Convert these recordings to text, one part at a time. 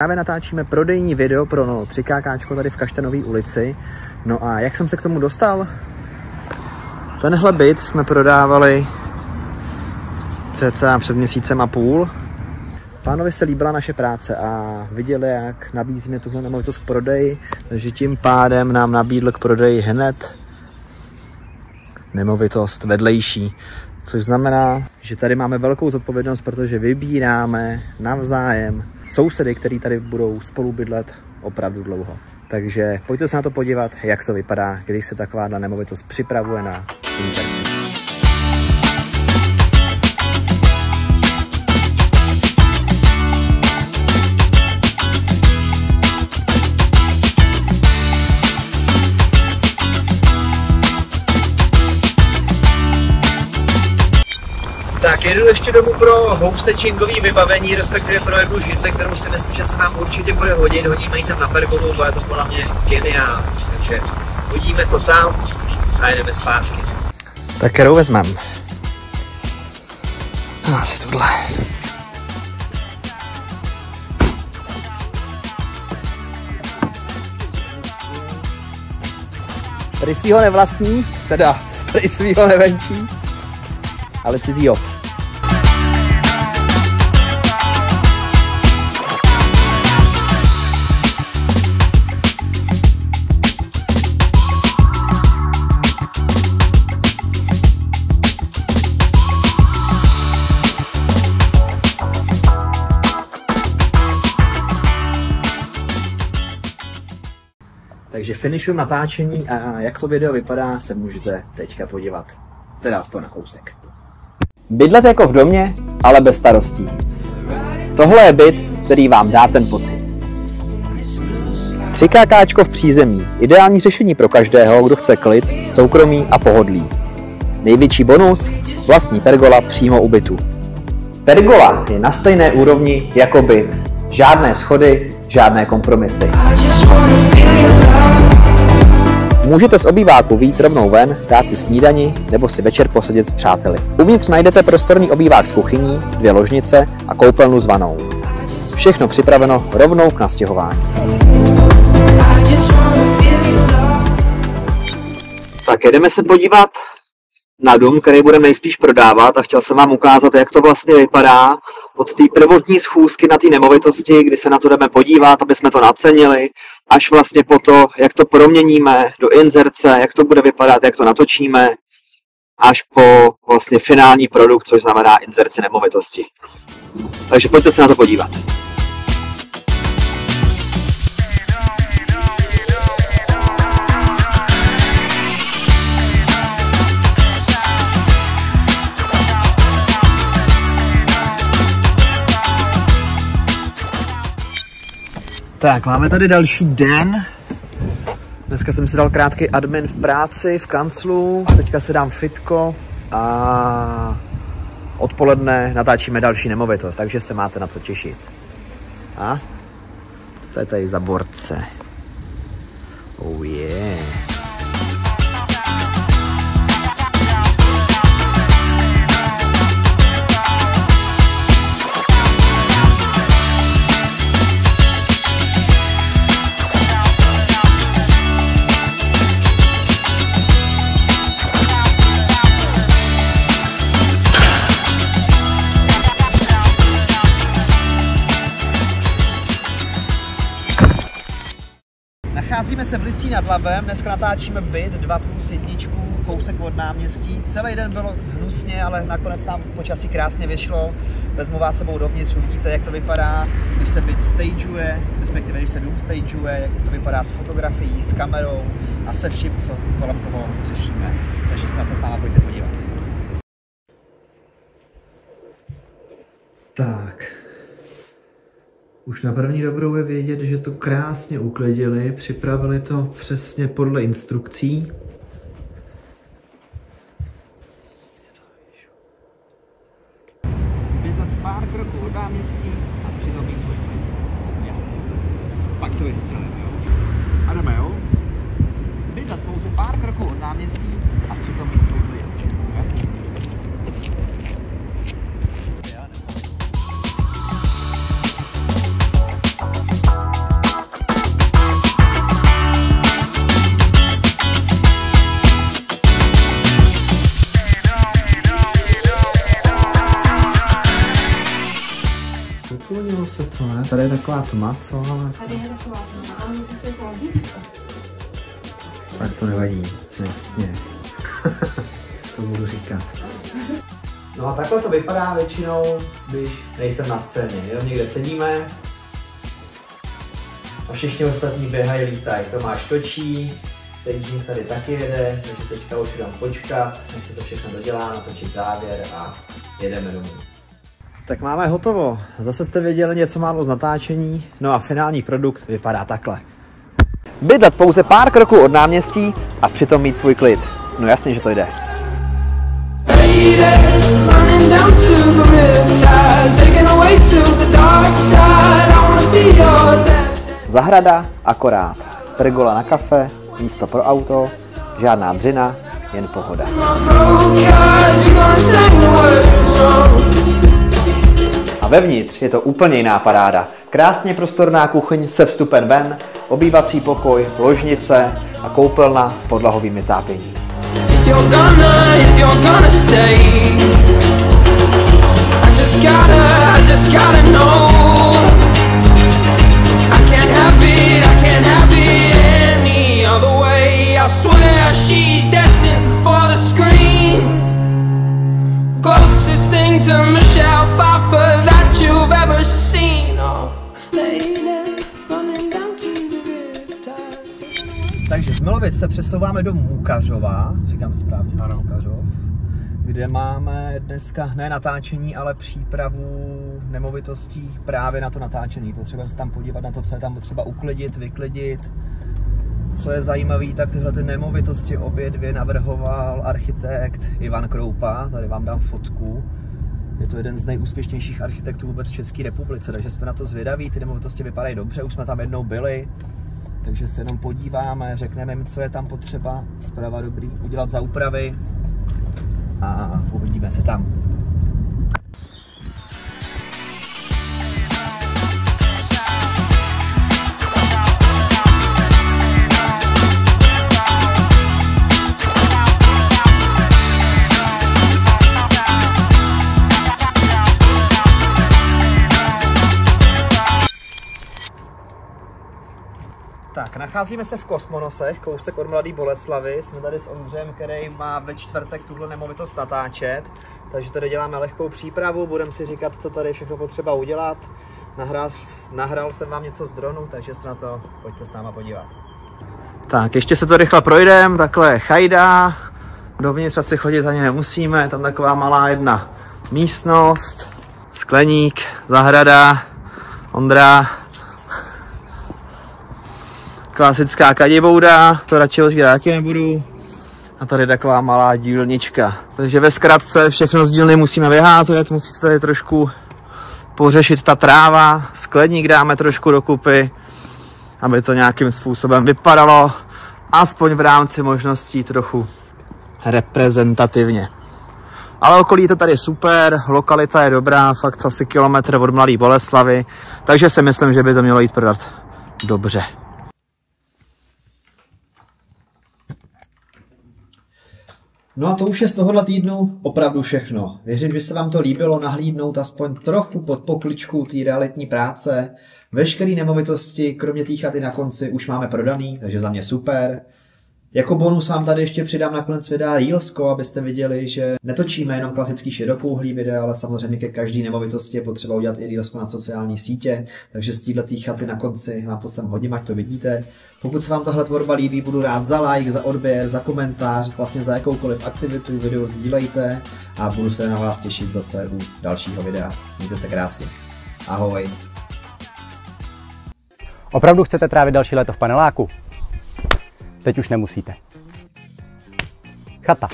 Právě natáčíme prodejní video pro 3KK tady v Kaštanové ulici. No a jak jsem se k tomu dostal? Tenhle byt jsme prodávali cca před měsícem a půl. Pánovi se líbila naše práce a viděli, jak nabízíme tuhle nemovitost k prodeji, takže tím pádem nám nabídl k prodeji hned nemovitost vedlejší. Což znamená, že tady máme velkou zodpovědnost, protože vybíráme navzájem sousedy, kteří tady budou spolu bydlet opravdu dlouho. Takže pojďte se na to podívat, jak to vypadá, když se taková nemovitost připravuje na inzerci. Tak jedu ještě domů pro homestagingové vybavení, respektive pro jednu židli, kterou si myslím, že se nám určitě bude hodit. Hodíme ji tam na pergolu, bo je to podle mě geniální. Takže hodíme to tam a jedeme zpátky. Tak kterou vezmeme? Asi tuhle. Tady svýho nevlastní, teda tady svýho nevenčí, ale cizího. Takže finishuju natáčení a jak to video vypadá, se můžete teďka podívat. Teda aspoň na kousek. Bydlet jako v domě, ale bez starostí. Tohle je byt, který vám dá ten pocit. 3KK v přízemí. Ideální řešení pro každého, kdo chce klid, soukromí a pohodlí. Největší bonus? Vlastní pergola přímo u bytu. Pergola je na stejné úrovni jako byt. Žádné schody, žádné kompromisy. Můžete z obýváku vyjít rovnou ven, dát si snídani nebo si večer posedět s přáteli. Uvnitř najdete prostorný obývák s kuchyní, 2 ložnice a koupelnu s vanou. Všechno připraveno rovnou k nastěhování. Tak jdeme se podívat na dům, který budeme nejspíš prodávat a chtěl jsem vám ukázat, jak to vlastně vypadá od té prvotní schůzky na té nemovitosti, kdy se na to jdeme podívat, aby jsme to nacenili, až vlastně po to, jak to proměníme do inzerce, jak to bude vypadat, jak to natočíme, až po vlastně finální produkt, což znamená inzerci nemovitosti. Takže pojďte se na to podívat. Tak, máme tady další den. Dneska jsem si dal krátký admin v práci, v kanclu. Teďka si dám fitko a odpoledne natáčíme další nemovitost, takže se máte na co těšit. A? Co je tady za borce? Oh yeah. Nacházíme se v Lysí nad Labem, dneska natáčíme byt 2+1, kousek od náměstí. Celý den bylo hnusně, ale nakonec nám počasí krásně vyšlo. Vezmu vás sebou dovnitř, uvidíte, jak to vypadá, když se byt stageuje, respektive když se dům stageuje, jak to vypadá s fotografií, s kamerou a se vším, co kolem toho řešíme. Takže se na to s náma pojďte podívat. Tak. Už na první dobrou je vědět, že to krásně uklidili, připravili to přesně podle instrukcí. Bydlet pár kroků od náměstí a přitom mít svůj klid. Jasně. Pak to vystřelím, jo. A jdeme, jo. Bydlet pouze pár kroků od náměstí a přitom mít svůj klid. Jasně. taková tma, co? Tady je taková tma, ale zase jste to lodičko. Tak to nevadí, jasně. To budu říkat. No a takhle to vypadá většinou, když nejsem na scéně. Jenom někde sedíme a všichni ostatní běhají, lítají. Tomáš točí, staging tady taky jede, takže teďka už jdem počkat, než se to všechno dodělá, natočit závěr a jedeme domů. Tak máme hotovo. Zase jste věděli něco málo z natáčení, no a finální produkt vypadá takhle. Bydlet pouze pár kroků od náměstí a přitom mít svůj klid. No jasně, že to jde. Zahrada akorát. Pergola na kafe, místo pro auto, žádná dřina, jen pohoda. A vevnitř je to úplně jiná paráda. Krásně prostorná kuchyň se vstupem ven, obývací pokoj, ložnice a koupelna s podlahovým vytápěním. Closest thing to Michelle Pfeiffer that you've ever seen. Oh, lady, running down to the riptide. Takže z Milovic se přesouváme do Mukařova, říkám správně, ano. Mukařov, kde máme dneska ne natáčení, ale přípravu nemovitostí právě na to natáčení. Potřebujeme se tam podívat na to, co je tam potřeba uklidit, vyklidit. Co je zajímavé, tak tyhle ty nemovitosti obě dvě navrhoval architekt Ivan Kroupa, tady vám dám fotku. Je to jeden z nejúspěšnějších architektů vůbec v České republice, takže jsme na to zvědaví, ty nemovitosti vypadají dobře, už jsme tam jednou byli, takže se jenom podíváme, řekneme jim, co je tam potřeba zprava dobrý udělat za úpravy a uvidíme se tam. Tak, nacházíme se v Kosmonosech, kousek od Mladé Boleslavi. Jsme tady s Ondřejem, který má ve čtvrtek tuhle nemovitost natáčet. Takže tady děláme lehkou přípravu, budeme si říkat, co tady všechno potřeba udělat. Nahrál jsem vám něco z dronu, takže se na to pojďte s náma podívat. Tak, ještě se to rychle projdeme, takhle chajda. Dovnitř asi chodit ani nemusíme, je tam taková malá jedna místnost, skleník, zahrada, Ondra. Klasická kadibouda, to radši otvírat taky nebudu. A tady taková malá dílnička. Takže ve zkratce všechno z dílny musíme vyházet, musí se tady trošku pořešit ta tráva, skleník dáme trošku dokupy, aby to nějakým způsobem vypadalo, aspoň v rámci možností trochu reprezentativně. Ale okolí to tady super, lokalita je dobrá, fakt asi kilometr od Mladé Boleslavy, takže si myslím, že by to mělo jít prodat dobře. No a to už je z tohohle týdnu opravdu všechno. Věřím, že se vám to líbilo nahlídnout aspoň trochu pod pokličku té realitní práce. Veškeré nemovitosti, kromě té chaty na konci, už máme prodaný, takže za mě super. Jako bonus vám tady ještě přidám nakonec videa Reelsko, abyste viděli, že netočíme jenom klasický širokouhlý videa, ale samozřejmě ke každé nemovitosti je potřeba udělat i Reelsko na sociální sítě, takže z této chaty na konci vám to sem hodím, ať to vidíte. Pokud se vám tahle tvorba líbí, budu rád za like, za odběr, za komentář, vlastně za jakoukoliv aktivitu, video sdílejte a budu se na vás těšit zase u dalšího videa. Mějte se krásně. Ahoj. Opravdu chcete trávit další léto v paneláku? Teď už nemusíte. Chata.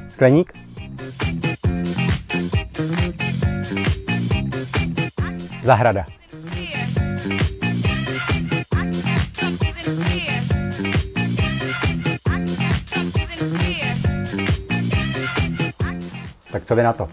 Skleník. Zahrada. Tak co vy na to?